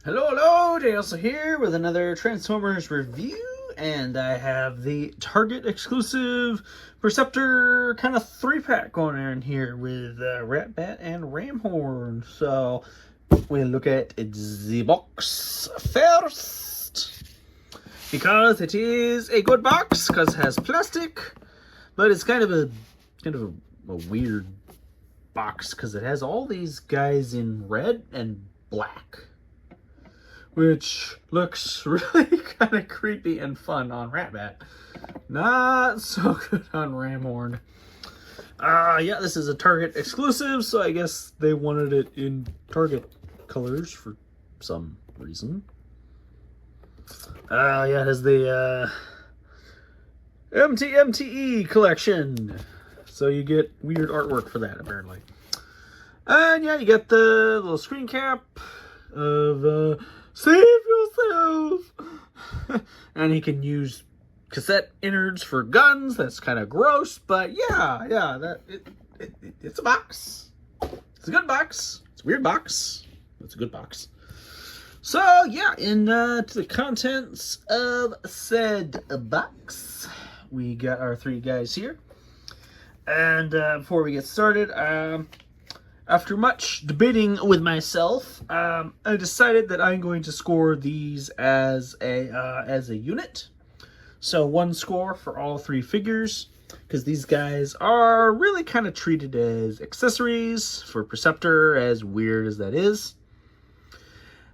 Hello, Jhusle here with another Transformers review, and I have the Target exclusive Perceptor kind of 3-pack going on here with Ratbat and Ramhorn. So we'll look at the box first, because it is a good box, because it has plastic, but it's kind of a weird box, because it has all these guys in red and black, which looks really kind of creepy and fun on Ratbat. Not so good on Ramhorn. Yeah, this is a Target exclusive, so I guess they wanted it in Target colors for some reason. Yeah, it has the MTE collection, so you get weird artwork for that, apparently. And yeah, you get the little screen cap of save yourself. And he can use cassette innards for guns. That's kind of gross, but yeah, it's a box. It's a good box. It's a weird box. It's a good box. So yeah, to the contents of said box, we got our three guys here. And before we get started, after much debating with myself, I decided that I'm going to score these as a unit. So 1 score for all 3 figures, because these guys are really kind of treated as accessories for Perceptor, as weird as that is.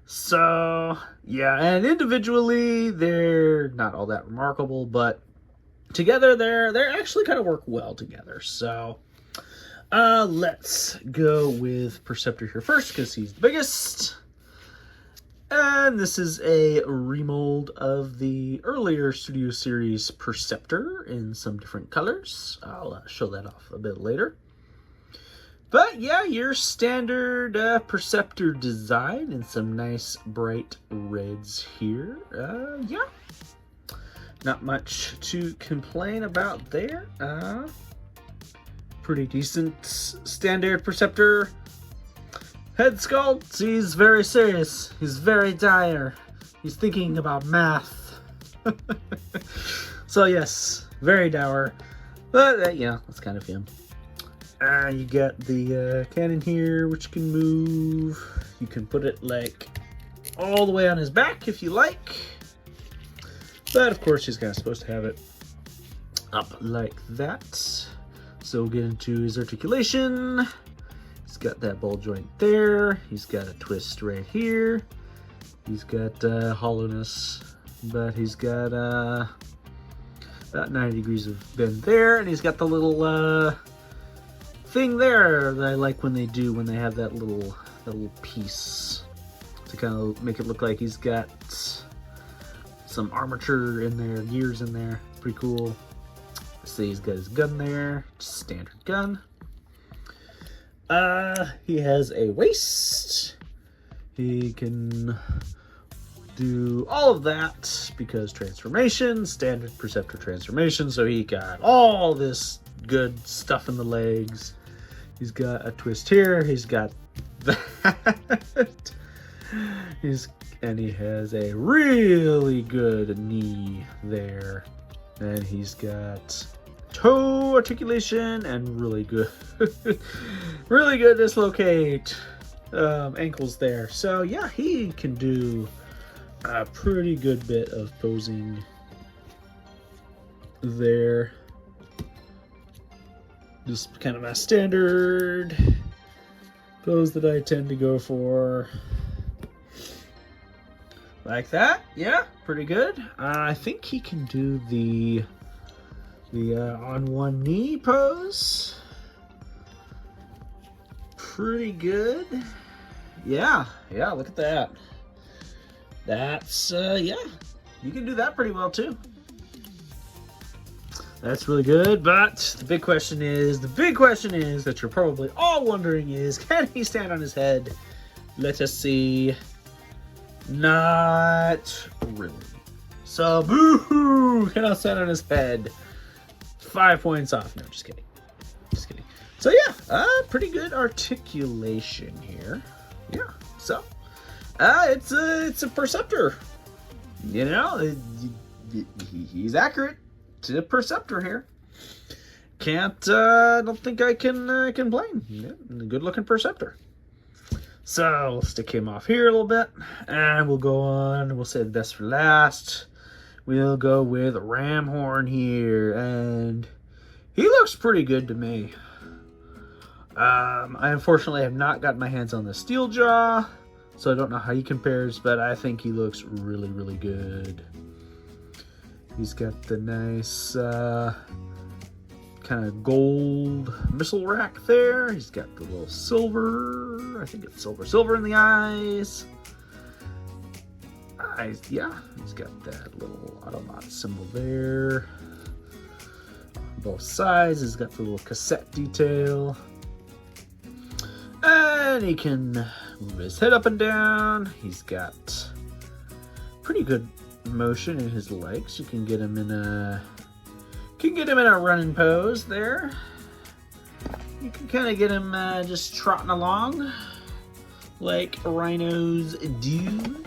So yeah, and individually they're not all that remarkable, but together they're actually kind of work well together. So let's go with Perceptor here first, because he's the biggest. And this is a remold of the earlier Studio Series Perceptor in some different colors. I'll show that off a bit later. But yeah, your standard Perceptor design in some nice bright reds here. Yeah, not much to complain about there. Pretty decent standard Perceptor. Head sculpt, he's very serious. He's very dire. He's thinking about math. So yes, very dour. But yeah, that's kind of him. You got the cannon here, which can move. You can put it like all the way on his back if you like. But of course, he's kind of supposed to have it up like that. So we'll get into his articulation. He's got that ball joint there. He's got a twist right here. He's got hollowness, but he's got about 90 degrees of bend there. And he's got the little thing there that I like when they have that little piece to kind of make it look like he's got some armature in there, gears in there. Pretty cool. See, he's got his gun there, standard gun. He has a waist. He can do all of that because transformation, standard Perceptor transformation. So he got all this good stuff in the legs. He's got a twist here. He's got that. And he has a really good knee there. And he's got toe articulation and really good dislocate ankles there. So yeah, he can do a pretty good bit of posing there. Just kind of a standard pose that I tend to go for. Like that. Yeah, pretty good. I think he can do the on one knee pose. Pretty good. Yeah, look at that. That's yeah, you can do that pretty well too. That's really good, but the big question is that you're probably all wondering is, can he stand on his head? Let us see. Not really. So boo-hoo, cannot stand on his head. 5 points off. No, just kidding. So yeah, pretty good articulation here. Yeah, so It's a Perceptor. You know, he's accurate to Perceptor here. Don't think I can complain. Yeah, good looking Perceptor. So we'll stick him off here a little bit, and we'll go on. We'll say the best for last. We'll go with Ramhorn here, and he looks pretty good to me. I unfortunately have not got my hands on the Steel Jaw, so I don't know how he compares, but I think he looks really, really good. He's got the nice kind of gold missile rack there. He's got the little silver, I think it's silver in the eyes. Yeah, he's got that little Autobot symbol there. On both sides, he's got the little cassette detail. And he can move his head up and down. He's got pretty good motion in his legs. You can get him in a running pose there. You can kind of get him just trotting along like rhinos do.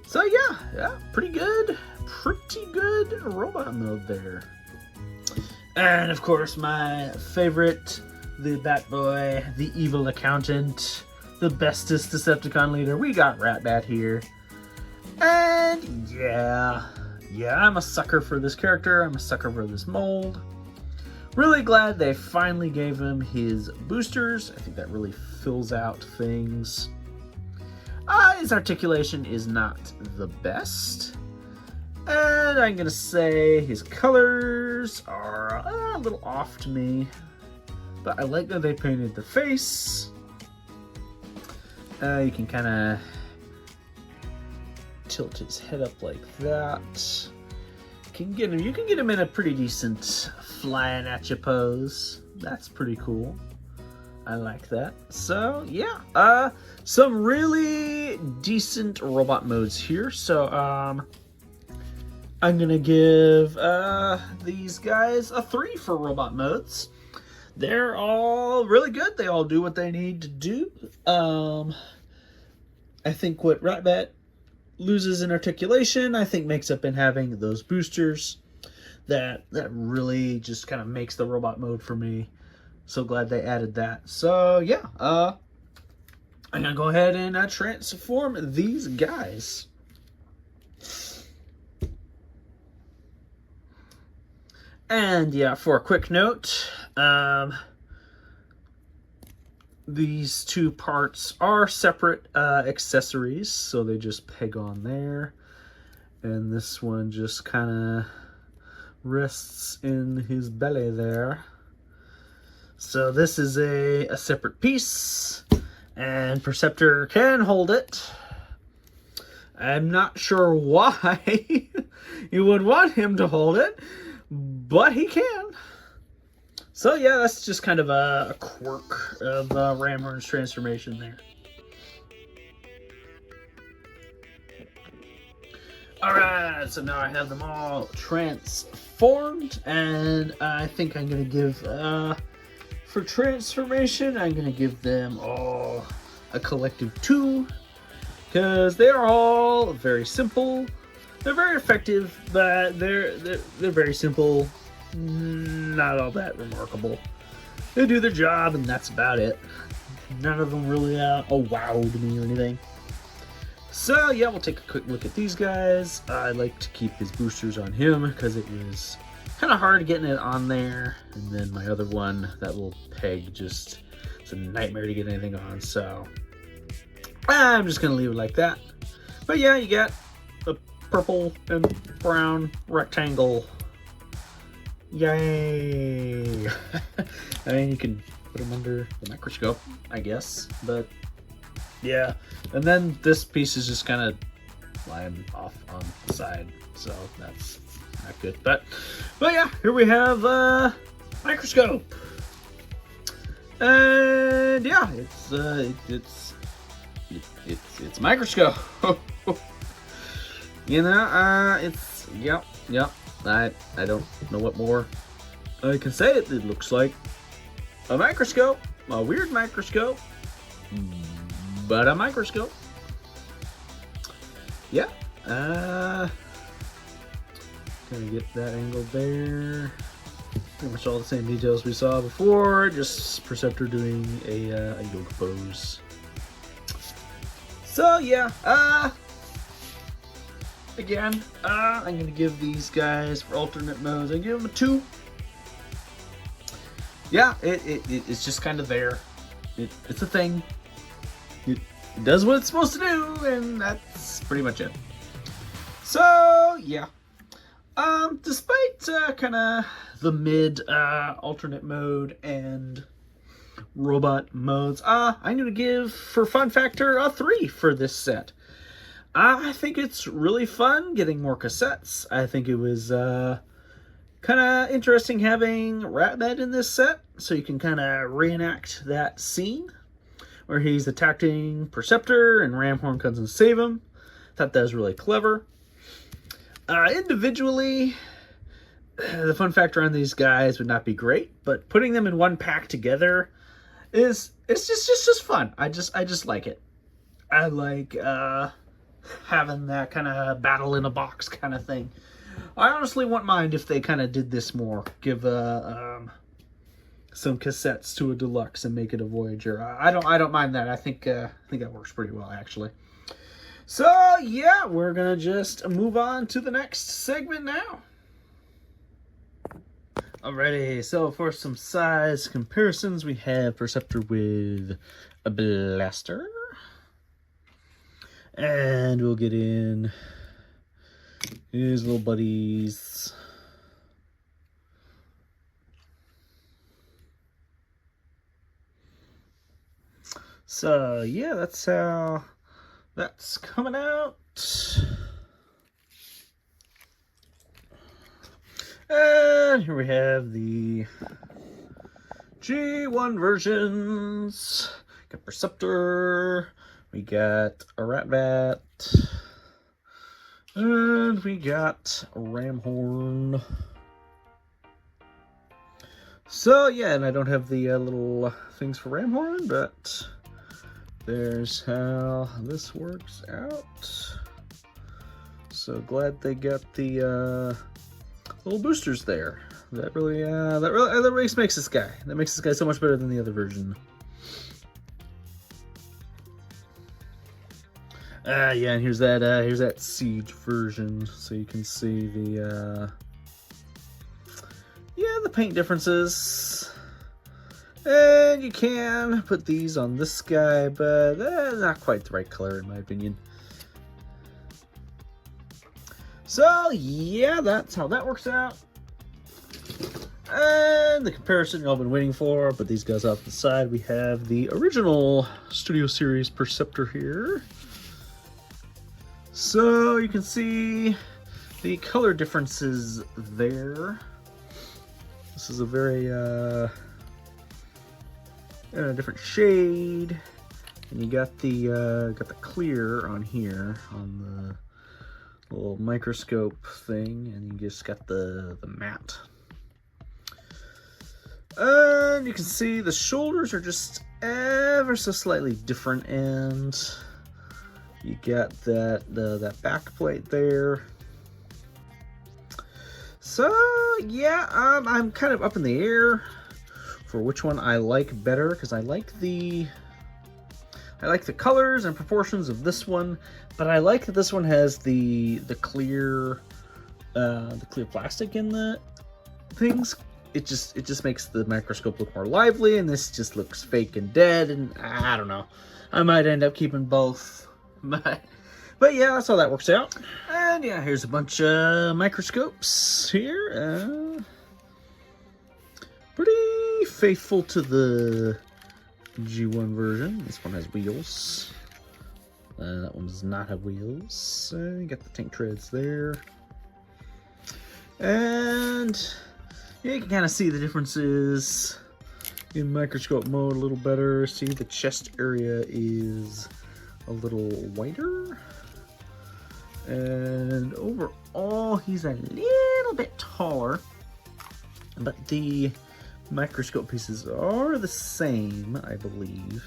So yeah, pretty good robot mode there. And of course, my favorite, the Bat Boy, the evil accountant, the bestest Decepticon leader. We got Ratbat here. And yeah, I'm a sucker for this character. I'm a sucker for this mold. Really glad they finally gave him his boosters. I think that really fills out things. His articulation is not the best. And I'm going to say his colors are a little off to me. But I like that they painted the face. You can kind of tilt his head up like that. You can get him in a pretty decent flying at you pose. That's pretty cool. I like that. So yeah, some really decent robot modes here. So I'm gonna give these guys a 3 for robot modes. They're all really good. They all do what they need to do. I think what Ratbat loses in articulation, I think makes up in having those boosters. That really just kind of makes the robot mode for me. So glad they added that. So yeah, I'm gonna go ahead and transform these guys. And yeah, for a quick note, these two parts are separate accessories, so they just peg on there. And this one just kind of rests in his belly there. So this is a separate piece, and Perceptor can hold it. I'm not sure why you would want him to hold it, but he can. So yeah, that's just kind of a quirk of Ramhorn's transformation there. Alright, so now I have them all transformed, and I think I'm going to give, for transformation, I'm going to give them all a collective 2, because they are all very simple. They're very effective, but they're very simple, not all that remarkable. They do their job, and that's about it. None of them really wowed me or anything. So yeah, we'll take a quick look at these guys. I like to keep his boosters on him because it was kind of hard getting it on there. And then my other one, that little peg, it's a nightmare to get anything on. So I'm just gonna leave it like that. But yeah, you got a purple and brown rectangle. Yay! I mean, you can put them under the microscope, I guess, but yeah. And then this piece is just kind of lying off on the side, so that's not good. But yeah, here we have microscope, and yeah, it's microscope. You know, it's yep. I don't know what more I can say. It looks like a microscope, a weird microscope, but a microscope. Yeah. Gonna get that angle there. Pretty much all the same details we saw before, just Perceptor doing a yoga pose. So yeah, again, I'm gonna give these guys for alternate modes. I give them a 2. Yeah, it's just kind of there. It's a thing. It does what it's supposed to do, and that's pretty much it. So yeah, despite kind of the mid alternate mode and robot modes, I'm gonna give, for fun factor, a 3 for this set. I think it's really fun getting more cassettes. I think it was kind of interesting having Ratbat in this set, so you can kind of reenact that scene where he's attacking Perceptor and Ramhorn comes and save him. Thought that was really clever. Individually, the fun factor on these guys would not be great, but putting them in one pack together it's just fun. I just like it. I like having that kind of battle in a box kind of thing. I honestly wouldn't mind if they kind of did this more. Give some cassettes to a deluxe and make it a Voyager. I don't mind that. I think that works pretty well, actually. So yeah, we're gonna just move on to the next segment now. Alrighty, so for some size comparisons, we have Perceptor with a blaster. And we'll get in his little buddies. So yeah, that's how that's coming out. And here we have the G1 versions. Got Perceptor, we got a Ratbat, and we got a Ramhorn. So yeah, and I don't have the little things for Ramhorn, but there's how this works out. So glad they got the little boosters there. That really makes this guy. That makes this guy so much better than the other version. Yeah, and here's that Siege version, so you can see the the paint differences. And you can put these on this guy, but not quite the right color in my opinion. So yeah, that's how that works out. And the comparison you've all been waiting for, but these guys off to the side, we have the original Studio Series Perceptor here. So you can see the color differences there. This is a very different shade, and you got the clear on here on the little microscope thing, and you just got the matte. And you can see the shoulders are just ever so slightly different, and you got that back plate there. So yeah, I'm kind of up in the air for which one I like better, because I like the colors and proportions of this one, but I like that this one has the clear plastic in the things. It just makes the microscope look more lively, and this just looks fake and dead, and I don't know. I might end up keeping both. But yeah, that's how that works out. And yeah, here's a bunch of microscopes here. Pretty faithful to the G1 version. This one has wheels. That one does not have wheels. You got the tank treads there. And yeah, you can kind of see the differences in microscope mode a little better. See, the chest area is a little whiter. And overall, he's a little bit taller. But the microscope pieces are the same, I believe.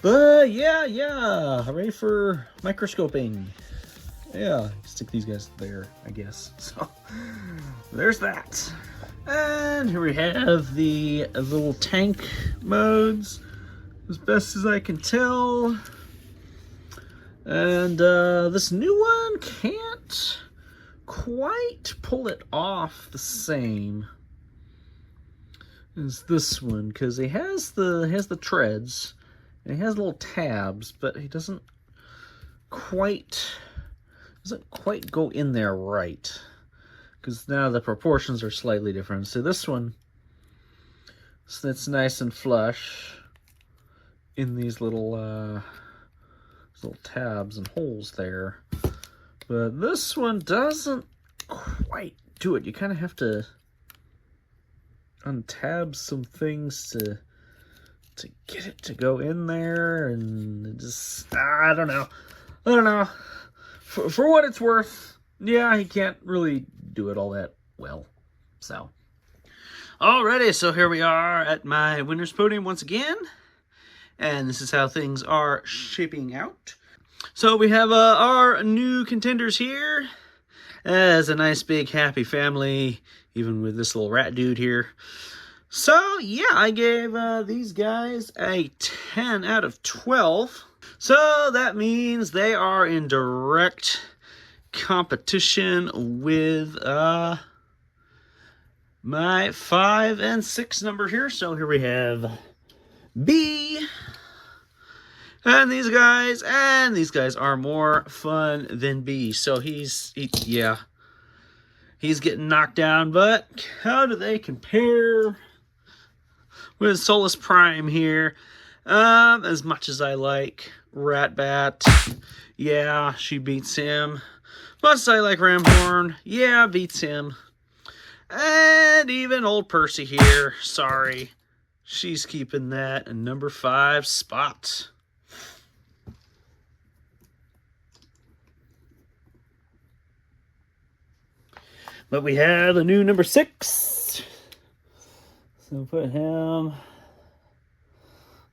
But yeah, ready for microscoping. Yeah, stick these guys there, I guess. So there's that. And here we have the little tank modes, as best as I can tell. And this new one can't quite pull it off the same as this one, because he has the treads and he has little tabs, but he doesn't quite go in there right, because now the proportions are slightly different. So this one, it's nice and flush in these little tabs and holes there, but this one doesn't quite do it. You kind of have to untab some things to get it to go in there, and it just, I don't know. For what it's worth, yeah, he can't really do it all that well. So, alrighty, so here we are at my winner's podium once again, and this is how things are shaping out. So we have our new contenders here as a nice big happy family, even with this little rat dude here. So yeah, I gave these guys a 10 out of 12. So that means they are in direct competition with my 5 and 6 number here. So here we have B. And these guys are more fun than B. So he's getting knocked down, but how do they compare with Solus Prime here? As much as I like Ratbat, yeah, she beats him. Much as I like Ramhorn, yeah, beats him. And even old Percy here, sorry, she's keeping that number 5 spot. But we have a new number 6. So put him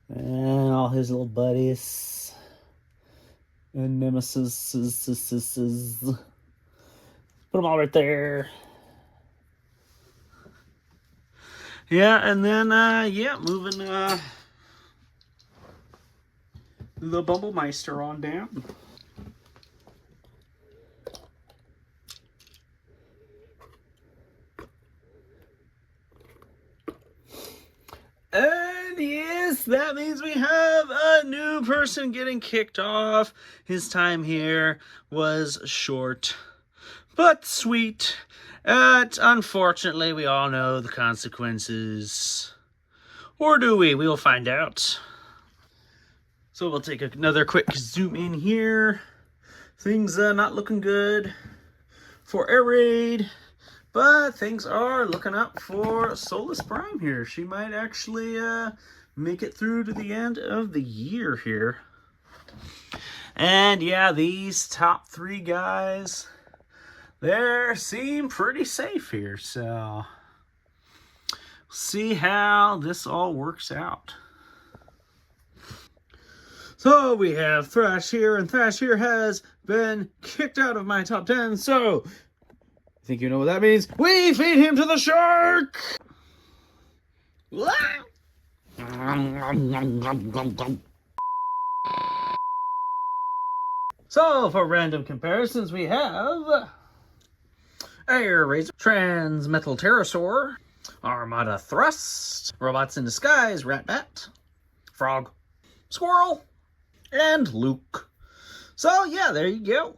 and all his little buddies and nemesis. Put them all right there. Yeah, and then, moving the Bumblmeister on down. And yes, that means we have a new person getting kicked off. His time here was short, but sweet. Unfortunately, we all know the consequences. Or do we? We'll find out. So we'll take another quick zoom in here. Things not looking good for Air Raid. But things are looking up for Solus Prime here. She might actually make it through to the end of the year here. And yeah, these top 3 guys, they seem pretty safe here. So, see how this all works out. So we have Thrash here, and Thrash here has been kicked out of my top 10. So, think you know what that means? We feed him to the shark! So, for random comparisons, we have Air Razor, Transmetal Pterosaur, Armada Thrust, Robots in Disguise, Ratbat, Frog, Squirrel, and Luke. So, yeah, there you go.